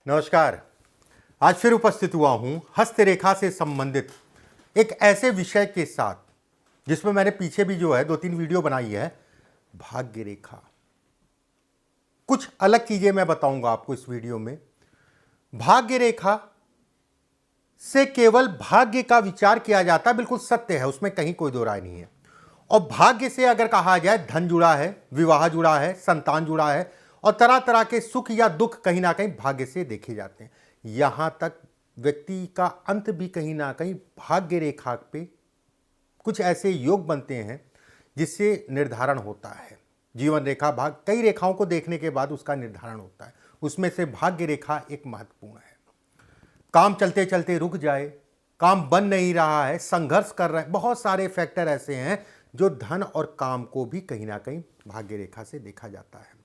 नमस्कार। आज फिर उपस्थित हुआ हूं हस्तरेखा से संबंधित एक ऐसे विषय के साथ जिसमें मैंने पीछे भी जो है 2-3 वीडियो बनाई है। भाग्य रेखा, कुछ अलग चीजें मैं बताऊंगा आपको इस वीडियो में। भाग्य रेखा से केवल भाग्य का विचार किया जाता है, बिल्कुल सत्य है, उसमें कहीं कोई दो राय नहीं है। और भाग्य से अगर कहा जाए धन जुड़ा है, विवाह जुड़ा है, संतान जुड़ा है और तरह तरह के सुख या दुख कहीं ना कहीं भाग्य से देखे जाते हैं। यहां तक व्यक्ति का अंत भी कहीं ना कहीं भाग्य रेखा पे कुछ ऐसे योग बनते हैं जिससे निर्धारण होता है। जीवन रेखा भाग कई रेखाओं को देखने के बाद उसका निर्धारण होता है, उसमें से भाग्य रेखा एक महत्वपूर्ण है। काम चलते चलते रुक जाए, काम बन नहीं रहा है, संघर्ष कर रहे हैं, बहुत सारे फैक्टर ऐसे हैं जो धन और काम को भी कहीं ना कहीं भाग्य रेखा से देखा जाता है।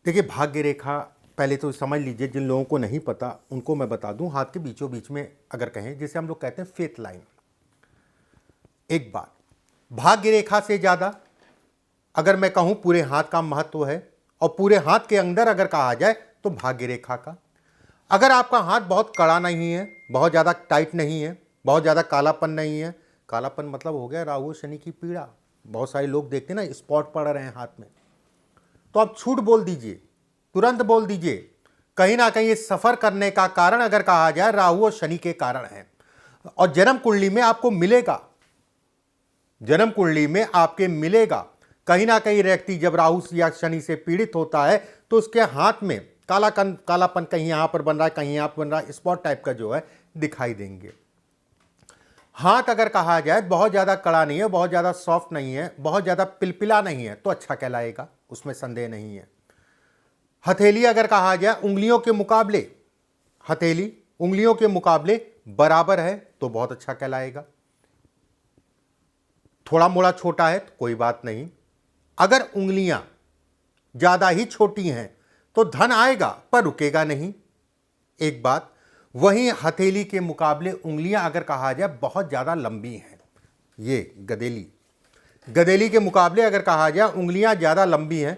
देखिए, भाग्य रेखा पहले तो समझ लीजिए, जिन लोगों को नहीं पता उनको मैं बता दूं, हाथ के बीचों बीच में अगर कहें, जिसे हम लोग कहते हैं फेथ लाइन। एक बात, भाग्य रेखा से ज्यादा अगर मैं कहूं पूरे हाथ का महत्व है, और पूरे हाथ के अंदर अगर कहा जाए तो भाग्य रेखा का। अगर आपका हाथ बहुत कड़ा नहीं है, बहुत ज्यादा टाइट नहीं है, बहुत ज्यादा कालापन नहीं है, कालापन मतलब हो गया राहु शनि की पीड़ा, बहुत सारे लोग देखते हैं ना स्पॉट पड़ रहे हैं हाथ में, तो आप झूठ बोल दीजिए, तुरंत बोल दीजिए, कहीं ना कहीं ये सफर करने का कारण अगर कहा जाए राहु और शनि के कारण है। और जन्म कुंडली में आपको मिलेगा, जन्म कुंडली में आपके मिलेगा कहीं ना कहीं व्यक्ति जब राहु या शनि से पीड़ित होता है तो उसके हाथ में कालापन कहीं यहां पर बन रहा है, कहीं यहां पर बन रहा है, स्पॉट टाइप का जो है दिखाई देंगे। हाथ अगर कहा जाए बहुत ज्यादा कड़ा नहीं है, बहुत ज्यादा सॉफ्ट नहीं है, बहुत ज्यादा पिलपिला नहीं है, तो अच्छा कहलाएगा, उसमें संदेह नहीं है। हथेली अगर कहा जाए उंगलियों के मुकाबले, हथेली उंगलियों के मुकाबले बराबर है तो बहुत अच्छा कहलाएगा। थोड़ा मोड़ा छोटा है तो कोई बात नहीं। अगर उंगलियां ज्यादा ही छोटी हैं तो धन आएगा पर रुकेगा नहीं, एक बात। वहीं हथेली के मुकाबले उंगलियां अगर कहा जाए बहुत ज्यादा लंबी हैं, ये गदेली के मुकाबले अगर कहा जाए उंगलियां ज्यादा लंबी हैं,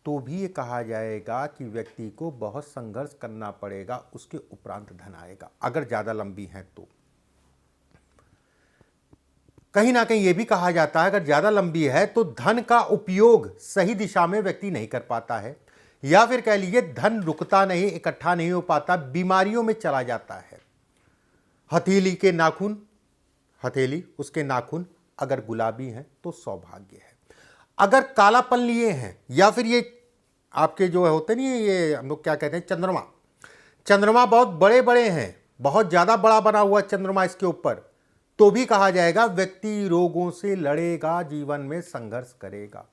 तो भी ये कहा जाएगा कि व्यक्ति को बहुत संघर्ष करना पड़ेगा, उसके उपरांत धन आएगा अगर ज्यादा लंबी हैं तो। कहीं ना कहीं यह भी कहा जाता है अगर ज्यादा लंबी है तो धन का उपयोग सही दिशा में व्यक्ति नहीं कर पाता है, या फिर कह लीजिए धन रुकता नहीं, इकट्ठा नहीं हो पाता, बीमारियों में चला जाता है। हथेली के नाखून, हथेली उसके नाखून अगर गुलाबी हैं तो सौभाग्य है। अगर कालापन लिए हैं या फिर ये आपके जो होते नहीं, ये हम लोग क्या कहते हैं, चंद्रमा बहुत बड़े बड़े हैं, बहुत ज्यादा बड़ा बना हुआ चंद्रमा इसके ऊपर, तो भी कहा जाएगा व्यक्ति रोगों से लड़ेगा, जीवन में संघर्ष करेगा।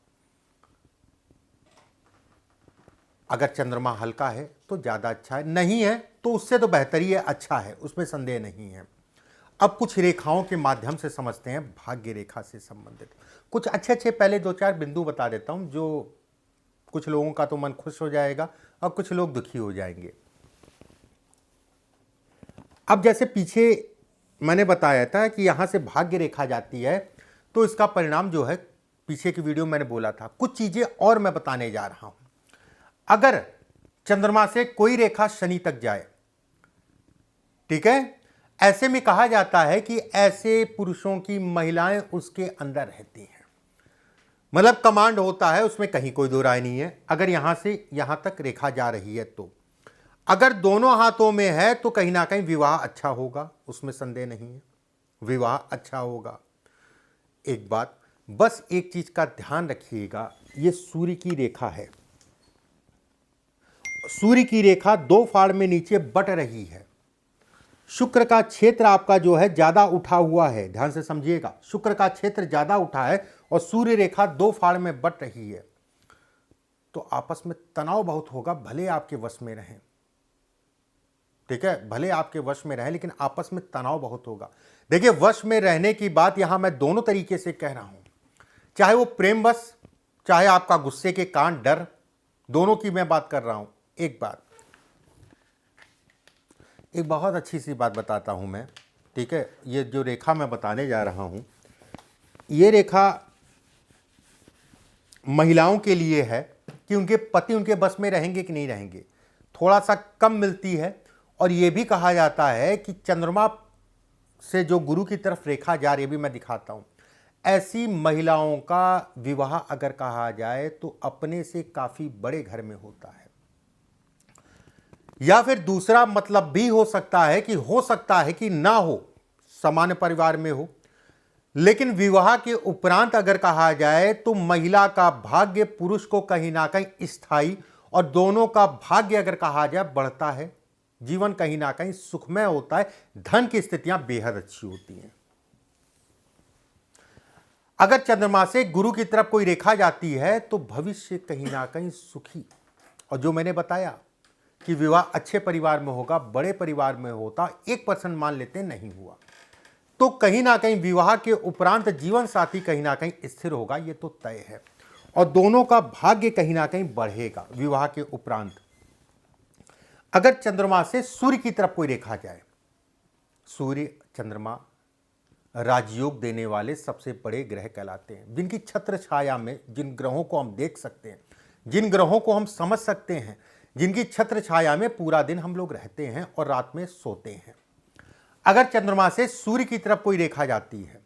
अगर चंद्रमा हल्का है तो ज्यादा अच्छा है, नहीं है तो उससे तो बेहतर ही है, अच्छा है, उसमें संदेह नहीं है। अब कुछ रेखाओं के माध्यम से समझते हैं भाग्य रेखा से संबंधित कुछ अच्छे पहले 2-4 बिंदु बता देता हूं, जो कुछ लोगों का तो मन खुश हो जाएगा और कुछ लोग दुखी हो जाएंगे। अब जैसे पीछे मैंने बताया था कि यहां से भाग्य रेखा जाती है तो इसका परिणाम जो है, पीछे की वीडियो मैंने बोला था, कुछ चीजें और मैं बताने जा रहा हूं। अगर चंद्रमा से कोई रेखा शनि तक जाए, ठीक है, ऐसे में कहा जाता है कि ऐसे पुरुषों की महिलाएं उसके अंदर रहती हैं, मतलब कमांड होता है, उसमें कहीं कोई दो राय नहीं है। अगर यहां से यहां तक रेखा जा रही है तो, अगर दोनों हाथों में है तो कहीं ना कहीं विवाह अच्छा होगा, उसमें संदेह नहीं है, विवाह अच्छा होगा। एक बात, बस एक चीज का ध्यान रखिएगा, यह सूर्य की रेखा है, सूर्य की रेखा 2 फाड़ में नीचे बट रही है। शुक्र का क्षेत्र आपका जो है ज्यादा उठा हुआ है, ध्यान से समझिएगा, शुक्र का क्षेत्र ज्यादा उठा है और सूर्य रेखा 2 फाड़ में बट रही है, तो आपस में तनाव बहुत होगा, भले आपके वश में रहें, ठीक है, भले आपके वश में रहें, लेकिन आपस में तनाव बहुत होगा। देखिए, वश में रहने की बात यहां मैं दोनों तरीके से कह रहा हूं, चाहे वो प्रेम वश, चाहे आपका गुस्से के कारण डर, दोनों की मैं बात कर रहा हूं। एक बात, एक बहुत अच्छी सी बात बताता हूं मैं, ठीक है, ये जो रेखा मैं बताने जा रहा हूं, ये रेखा महिलाओं के लिए है कि उनके पति उनके बस में रहेंगे कि नहीं रहेंगे। थोड़ा सा कम मिलती है। और ये भी कहा जाता है कि चंद्रमा से जो गुरु की तरफ रेखा जा रही है, भी मैं दिखाता हूं, ऐसी महिलाओं का विवाह अगर कहा जाए तो अपने से काफी बड़े घर में होता है। या फिर दूसरा मतलब भी हो सकता है कि ना हो, सामान्य परिवार में हो, लेकिन विवाह के उपरांत अगर कहा जाए तो महिला का भाग्य पुरुष को कहीं ना कहीं स्थायी, और दोनों का भाग्य अगर कहा जाए बढ़ता है, जीवन कहीं ना कहीं सुखमय होता है, धन की स्थितियां बेहद अच्छी होती हैं। अगर चंद्रमा से गुरु की तरफ कोई रेखा जाती है तो भविष्य कहीं ना कहीं सुखी, और जो मैंने बताया कि विवाह अच्छे परिवार में होगा, बड़े परिवार में होता, 1% मान लेते नहीं हुआ तो कहीं ना कहीं विवाह के उपरांत जीवन साथी कहीं ना कहीं स्थिर होगा, ये तो तय है, और दोनों का भाग्य कहीं ना कहीं बढ़ेगा विवाह के उपरांत। अगर चंद्रमा से सूर्य की तरफ कोई रेखा जाए, सूर्य चंद्रमा राजयोग देने वाले सबसे बड़े ग्रह कहलाते हैं, जिनकी छत्र छाया में जिन ग्रहों को हम देख सकते हैं, जिन ग्रहों को हम समझ सकते हैं, जिनकी छत्र छाया में पूरा दिन हम लोग रहते हैं और रात में सोते हैं। अगर चंद्रमा से सूर्य की तरफ कोई रेखा जाती है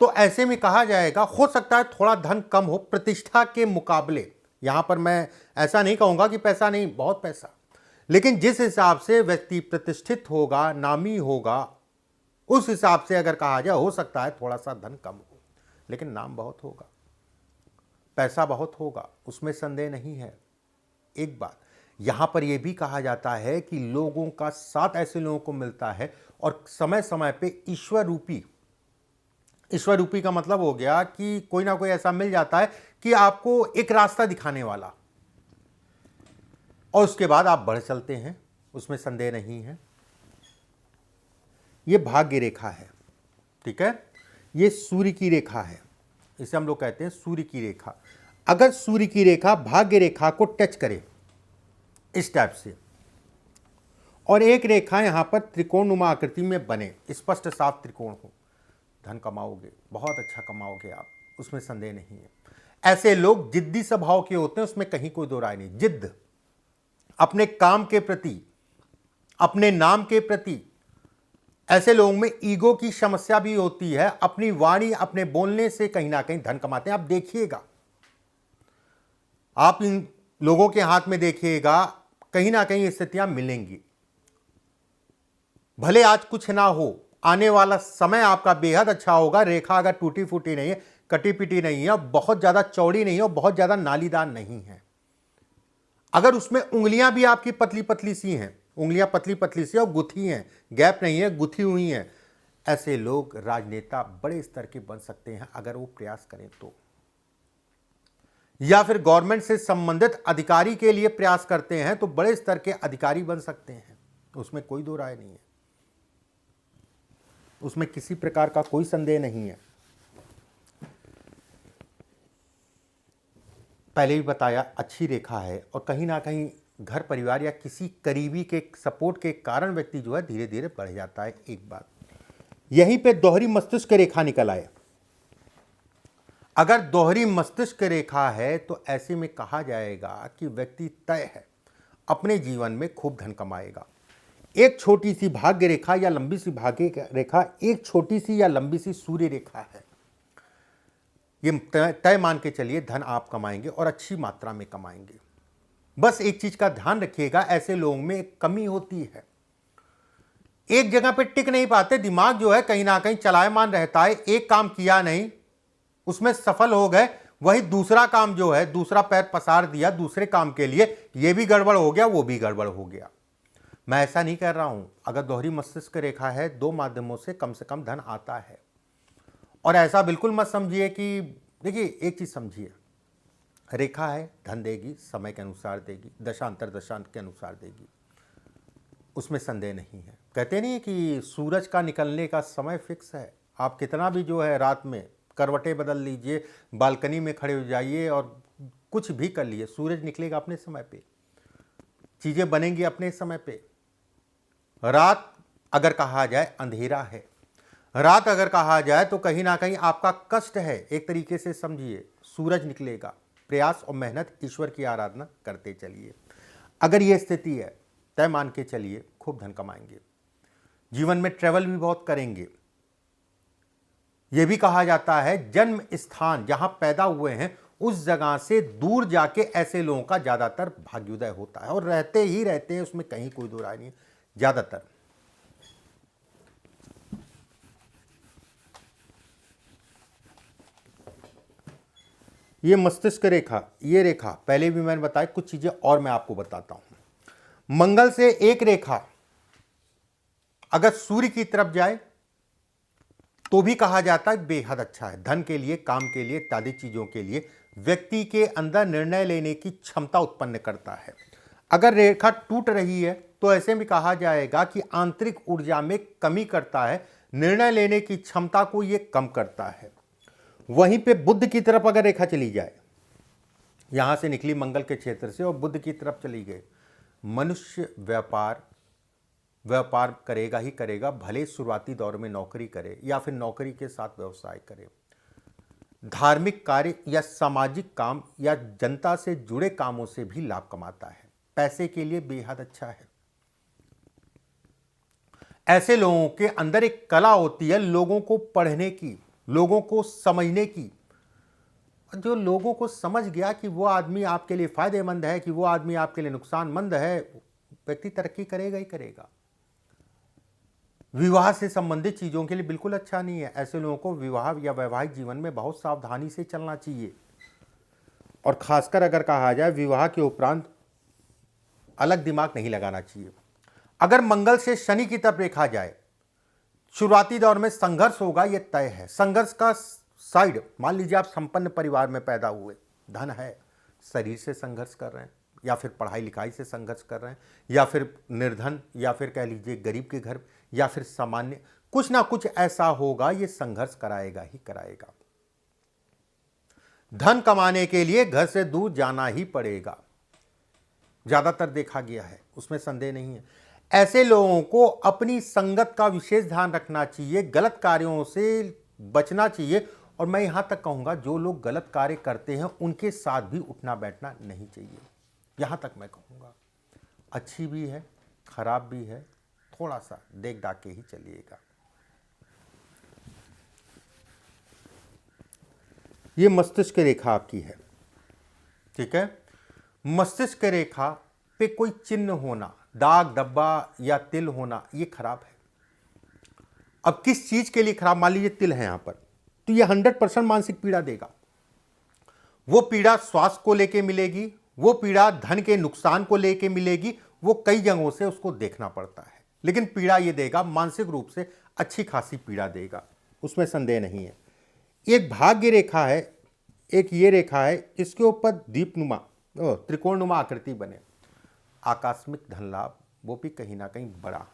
तो ऐसे में कहा जाएगा, हो सकता है थोड़ा धन कम हो प्रतिष्ठा के मुकाबले। यहां पर मैं ऐसा नहीं कहूंगा कि पैसा नहीं, बहुत पैसा, लेकिन जिस हिसाब से व्यक्ति प्रतिष्ठित होगा, नामी होगा, उस हिसाब से अगर कहा जाए हो सकता है थोड़ा सा धन कम हो, लेकिन नाम बहुत होगा, पैसा बहुत होगा, उसमें संदेह नहीं है। एक बात यहां पर यह भी कहा जाता है कि लोगों का साथ ऐसे लोगों को मिलता है, और समय समय पे ईश्वर रूपी का मतलब हो गया कि कोई ना कोई ऐसा मिल जाता है कि आपको एक रास्ता दिखाने वाला, और उसके बाद आप बढ़ चलते हैं, उसमें संदेह नहीं है। यह भाग्य रेखा है, ठीक है, यह सूर्य की रेखा है, इसे हम लोग कहते हैं सूर्य की रेखा। अगर सूर्य की रेखा भाग्य रेखा को टच करे इस टाइप से, और एक रेखा यहां पर त्रिकोणनुमा आकृति में बने, स्पष्ट साफ त्रिकोण हो, धन कमाओगे, बहुत अच्छा कमाओगे आप, उसमें संदेह नहीं है। ऐसे लोग जिद्दी स्वभाव के होते हैं, उसमें कहीं कोई दो राय नहीं। जिद्द अपने काम के प्रति, अपने नाम के प्रति, ऐसे लोगों में ईगो की समस्या भी होती है, अपनी वाणी, अपने बोलने से कहीं ना कहीं धन कमाते हैं। आप देखिएगा, आप इन लोगों के हाथ में देखिएगा, कहीं ना कहीं स्थितियां मिलेंगी। भले आज कुछ ना हो, आने वाला समय आपका बेहद अच्छा होगा। रेखा अगर टूटी फूटी नहीं है, कटी पिटी नहीं है, बहुत ज्यादा चौड़ी नहीं है और बहुत ज्यादा नालीदार नहीं है, अगर उसमें उंगलियां भी आपकी पतली पतली सी हैं, उंगलियां पतली पतली सी और गुथी हैं, गैप नहीं है, गुथी हुई हैं, ऐसे लोग राजनेता बड़े स्तर के बन सकते हैं अगर वो प्रयास करें तो। या फिर गवर्नमेंट से संबंधित अधिकारी के लिए प्रयास करते हैं तो बड़े स्तर के अधिकारी बन सकते हैं, उसमें कोई दो राय नहीं है, उसमें किसी प्रकार का कोई संदेह नहीं है। पहले भी बताया, अच्छी रेखा है, और कहीं ना कहीं घर परिवार या किसी करीबी के सपोर्ट के कारण व्यक्ति जो है धीरे धीरे बढ़ जाता है। एक बात यहीं पे दोहरी मस्तिष्क रेखा निकल आए, अगर दोहरी मस्तिष्क रेखा है तो ऐसे में कहा जाएगा कि व्यक्ति तय है अपने जीवन में खूब धन कमाएगा। एक छोटी सी भाग्य रेखा या लंबी सी भाग्य रेखा, एक छोटी सी या लंबी सी सूर्य रेखा है, ये तय मान के चलिए धन आप कमाएंगे और अच्छी मात्रा में कमाएंगे। बस एक चीज का ध्यान रखिएगा, ऐसे लोगों में एक कमी होती है, एक जगह पे टिक नहीं पाते, दिमाग जो है कहीं ना कहीं चलायमान रहता है, एक काम किया नहीं, उसमें सफल हो गए, वही दूसरा काम जो है, दूसरा पैर पसार दिया दूसरे काम के लिए, ये भी गड़बड़ हो गया, वो भी गड़बड़ हो गया। मैं ऐसा नहीं कर रहा हूं, अगर दोहरी मस्तिष्क रेखा है, दो माध्यमों से कम धन आता है। और ऐसा बिल्कुल मत समझिए कि, देखिए एक चीज समझिए, रेखा है, धन देगी, समय के अनुसार देगी, दशांतर दशांत के अनुसार देगी, उसमें संदेह नहीं है। कहते नहीं कि सूरज का निकलने का समय फिक्स है, आप कितना भी जो है रात में करवटें बदल लीजिए, बालकनी में खड़े हो जाइए और कुछ भी कर लिए, सूरज निकलेगा अपने समय पे, चीजें बनेंगी अपने समय पे। रात अगर कहा जाए अंधेरा है, रात अगर कहा जाए तो कहीं ना कहीं आपका कष्ट है, एक तरीके से समझिए, सूरज निकलेगा, प्रयास और मेहनत, ईश्वर की आराधना करते चलिए। अगर ये स्थिति है, तय मान के चलिए खूब धन कमाएंगे, जीवन में ट्रेवल भी बहुत करेंगे। यह भी कहा जाता है जन्म स्थान जहां पैदा हुए हैं उस जगह से दूर जाके ऐसे लोगों का ज्यादातर भाग्योदय होता है, और रहते ही रहते हैं, उसमें कहीं कोई दो राय नहीं है। ज्यादातर ये मस्तिष्क रेखा, ये रेखा पहले भी मैंने बताया, कुछ चीजें और मैं आपको बताता हूं। मंगल से एक रेखा अगर सूर्य की तरफ जाए तो भी कहा जाता है बेहद अच्छा है, धन के लिए, काम के लिए, इत्यादि चीजों के लिए व्यक्ति के अंदर निर्णय लेने की क्षमता उत्पन्न करता है। अगर रेखा टूट रही है तो ऐसे में कहा जाएगा कि आंतरिक ऊर्जा में कमी करता है, निर्णय लेने की क्षमता को यह कम करता है। वहीं पे बुध की तरफ अगर रेखा चली जाए, यहां से निकली मंगल के क्षेत्र से और बुध की तरफ चली गई, मनुष्य व्यापार करेगा ही करेगा, भले शुरुआती दौर में नौकरी करे या फिर नौकरी के साथ व्यवसाय करे, धार्मिक कार्य या सामाजिक काम या जनता से जुड़े कामों से भी लाभ कमाता है, पैसे के लिए बेहद अच्छा है। ऐसे लोगों के अंदर एक कला होती है लोगों को पढ़ने की, लोगों को समझने की। जो लोगों को समझ गया कि वो आदमी आपके लिए फायदेमंद है, कि वो आदमी आपके लिए नुकसानमंद है, व्यक्ति तरक्की करेगा ही करेगा। विवाह से संबंधित चीजों के लिए बिल्कुल अच्छा नहीं है। ऐसे लोगों को विवाह या वैवाहिक जीवन में बहुत सावधानी से चलना चाहिए, और खासकर अगर कहा जाए विवाह के उपरांत अलग दिमाग नहीं लगाना चाहिए। अगर मंगल से शनि की तरफ देखा जाए, शुरुआती दौर में संघर्ष होगा, यह तय है। संघर्ष का साइड, मान लीजिए आप संपन्न परिवार में पैदा हुए, धन है, शरीर से संघर्ष कर रहे हैं, या फिर पढ़ाई लिखाई से संघर्ष कर रहे हैं, या फिर निर्धन, या फिर कह लीजिए गरीब के घर, या फिर सामान्य, कुछ ना कुछ ऐसा होगा, ये संघर्ष कराएगा ही कराएगा। धन कमाने के लिए घर से दूर जाना ही पड़ेगा, ज्यादातर देखा गया है, उसमें संदेह नहीं है। ऐसे लोगों को अपनी संगत का विशेष ध्यान रखना चाहिए, गलत कार्यों से बचना चाहिए, और मैं यहां तक कहूंगा जो लोग गलत कार्य करते हैं उनके साथ भी उठना बैठना नहीं चाहिए, यहां तक मैं कहूंगा। अच्छी भी है, खराब भी है, थोड़ा सा देख दाख के ही चलिएगा। ये मस्तिष्क रेखा आपकी है, ठीक है। मस्तिष्क रेखा पे कोई चिन्ह होना, दाग धब्बा या तिल होना, ये खराब है। अब किस चीज के लिए खराब, मान लीजिए तिल है यहां पर, तो ये 100% मानसिक पीड़ा देगा। वो पीड़ा स्वास्थ्य को लेके मिलेगी, वो पीड़ा धन के नुकसान को लेके मिलेगी, वो कई जगहों से उसको देखना पड़ता है, लेकिन पीड़ा ये देगा, मानसिक रूप से अच्छी खासी पीड़ा देगा, उसमें संदेह नहीं है। एक भाग्य रेखा है, एक ये रेखा है, इसके ऊपर दीपनुमा त्रिकोणनुमा आकृति बने, आकस्मिक धन लाभ, वो भी कहीं ना कहीं बड़ा,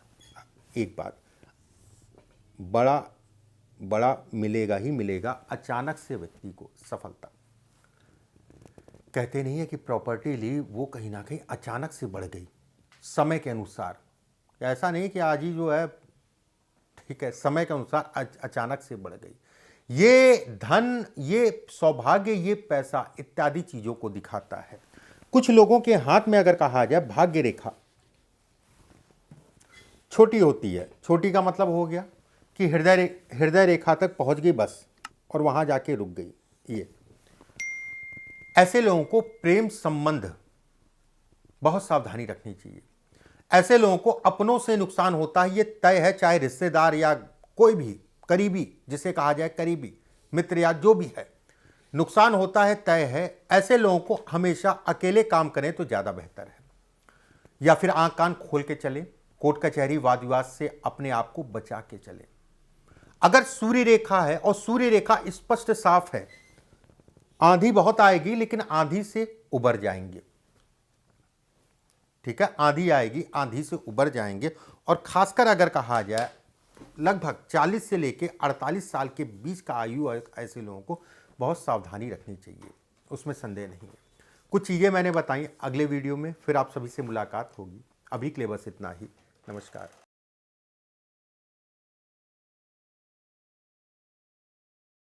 एक बात बड़ा मिलेगा ही मिलेगा। अचानक से व्यक्ति को सफलता, कहते नहीं है कि प्रॉपर्टी ली, वो कहीं ना कहीं अचानक से बढ़ गई समय के अनुसार। ऐसा नहीं कि आज ही जो है, ठीक है, समय के अनुसार अचानक से बढ़ गई। ये धन, ये सौभाग्य, ये पैसा इत्यादि चीजों को दिखाता है। कुछ लोगों के हाथ में अगर कहा जाए भाग्य रेखा छोटी होती है, छोटी का मतलब हो गया कि हृदय रेखा तक पहुंच गई बस, और वहां जाके रुक गई। ये ऐसे लोगों को प्रेम संबंध बहुत सावधानी रखनी चाहिए। ऐसे लोगों को अपनों से नुकसान होता है, ये तय है, चाहे रिश्तेदार या कोई भी करीबी, जिसे कहा जाए करीबी मित्र या जो भी है, नुकसान होता है, तय है। ऐसे लोगों को हमेशा अकेले काम करें तो ज्यादा बेहतर है, या फिर आंख कान खोल के चले, कोर्ट कचहरी वाद विवाद से अपने आप को बचा के चले। अगर सूर्य रेखा है और सूर्य रेखा स्पष्ट साफ है, आंधी बहुत आएगी लेकिन आंधी से उबर जाएंगे, ठीक है, आंधी आएगी, आंधी से उबर जाएंगे। और खासकर अगर कहा जाए लगभग 40 से लेकर 48 साल के बीच का आयु ऐसे लोगों को बहुत सावधानी रखनी चाहिए, उसमें संदेह नहीं है। कुछ चीज़ें मैंने बताई, अगले वीडियो में फिर आप सभी से मुलाकात होगी। अभी के लिए बस इतना ही, नमस्कार।